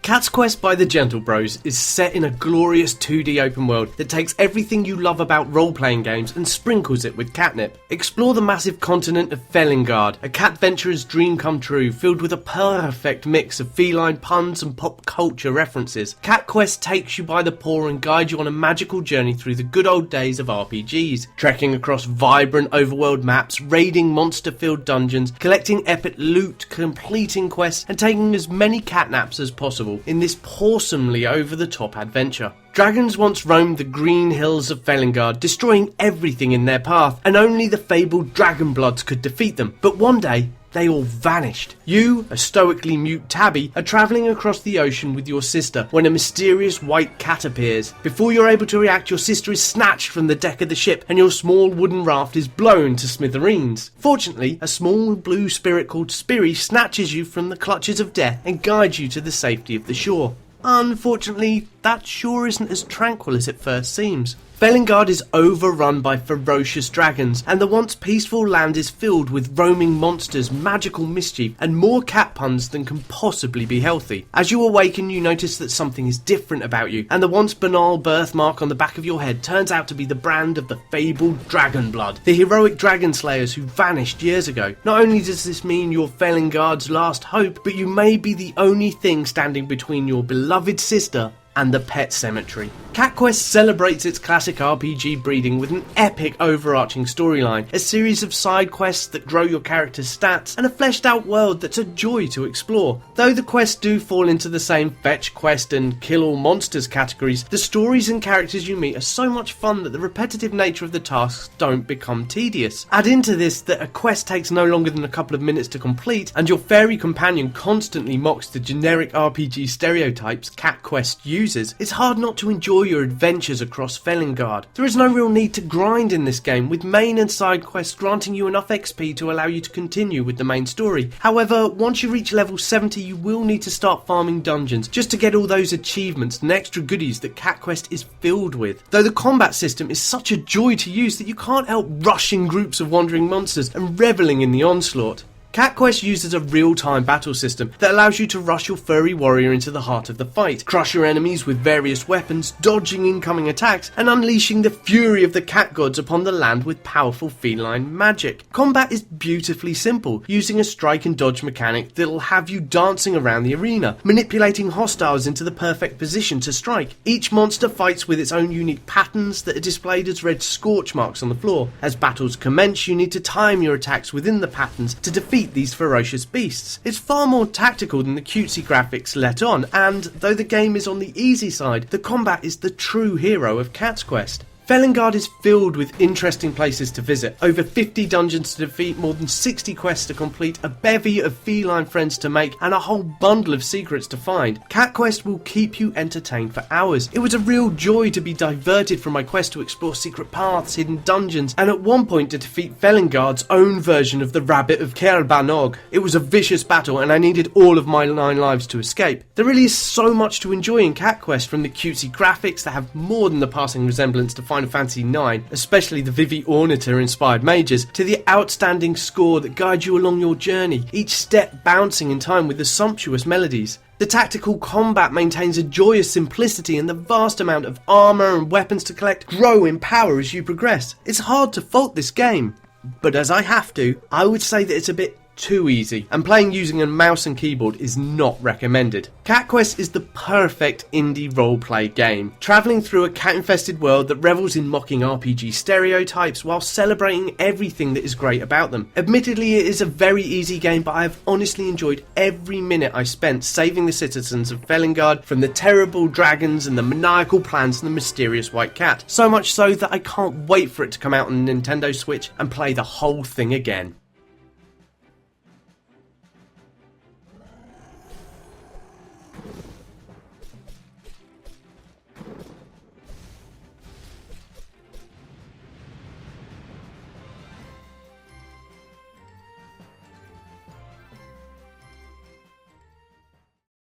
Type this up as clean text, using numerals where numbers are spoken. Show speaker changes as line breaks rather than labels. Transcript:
Cat's Quest by the Gentlebros is set in a glorious 2D open world that takes everything you love about role-playing games and sprinkles it with catnip. Explore the massive continent of Felingard, a cat-venturer's dream come true, filled with a perfect mix of feline puns and pop culture references. Cat Quest takes you by the paw and guides you on a magical journey through the good old days of RPGs, trekking across vibrant overworld maps, raiding monster-filled dungeons, collecting epic loot, completing quests, and taking as many catnaps as possible in this awesomely over-the-top adventure. Dragons once roamed the green hills of Felingard, destroying everything in their path, and only the fabled Dragonbloods could defeat them. But one day, they all vanished. You, a stoically mute tabby, are travelling across the ocean with your sister when a mysterious white cat appears. Before you're able to react, your sister is snatched from the deck of the ship and your small wooden raft is blown to smithereens. Fortunately, a small blue spirit called Spiri snatches you from the clutches of death and guides you to the safety of the shore. Unfortunately, that shore isn't as tranquil as it first seems. Felingard is overrun by ferocious dragons, and the once peaceful land is filled with roaming monsters, magical mischief, and more cat puns than can possibly be healthy. As you awaken, you notice that something is different about you, and the once banal birthmark on the back of your head turns out to be the brand of the fabled Dragonblood, the heroic dragon slayers who vanished years ago. Not only does this mean you're Felingard's last hope, but you may be the only thing standing between your beloved sister and the pet cemetery. Cat Quest celebrates its classic RPG breeding with an epic overarching storyline, a series of side quests that grow your character's stats, and a fleshed out world that's a joy to explore. Though the quests do fall into the same fetch quest and kill all monsters categories, the stories and characters you meet are so much fun that the repetitive nature of the tasks don't become tedious. Add into this that a quest takes no longer than a couple of minutes to complete, and your fairy companion constantly mocks the generic RPG stereotypes Cat Quest uses. It's hard not to enjoy your adventures across Felingard. There is no real need to grind in this game, with main and side quests granting you enough XP to allow you to continue with the main story. However, once you reach level 70, you will need to start farming dungeons just to get all those achievements and extra goodies that Cat Quest is filled with. Though the combat system is such a joy to use that you can't help rushing groups of wandering monsters and reveling in the onslaught. Cat Quest uses a real-time battle system that allows you to rush your furry warrior into the heart of the fight, crush your enemies with various weapons, dodging incoming attacks, and unleashing the fury of the cat gods upon the land with powerful feline magic. Combat is beautifully simple, using a strike and dodge mechanic that'll have you dancing around the arena, manipulating hostiles into the perfect position to strike. Each monster fights with its own unique patterns that are displayed as red scorch marks on the floor. As battles commence, you need to time your attacks within the patterns to defeat these ferocious beasts. It's far more tactical than the cutesy graphics let on, and though the game is on the easy side, the combat is the true hero of Cat's Quest. Felingard is filled with interesting places to visit, over 50 dungeons to defeat, more than 60 quests to complete, a bevy of feline friends to make, and a whole bundle of secrets to find. Cat Quest will keep you entertained for hours. It was a real joy to be diverted from my quest to explore secret paths, hidden dungeons, and at one point to defeat Felingard's own version of the Rabbit of Kerbanog. It was a vicious battle and I needed all of my 9 lives to escape. There really is so much to enjoy in Cat Quest, from the cutesy graphics that have more than the passing resemblance to Final Fantasy IX, especially the Vivi Orniter inspired mages, to the outstanding score that guides you along your journey, each step bouncing in time with the sumptuous melodies. The tactical combat maintains a joyous simplicity, and the vast amount of armour and weapons to collect grow in power as you progress. It's hard to fault this game, but as I have to, I would say that it's a bit too easy, and playing using a mouse and keyboard is not recommended. Cat Quest is the perfect indie roleplay game, travelling through a cat-infested world that revels in mocking RPG stereotypes while celebrating everything that is great about them. Admittedly, it is a very easy game, but I have honestly enjoyed every minute I spent saving the citizens of Felingard from the terrible dragons and the maniacal plans of the mysterious white cat. So much so that I can't wait for it to come out on Nintendo Switch and play the whole thing again.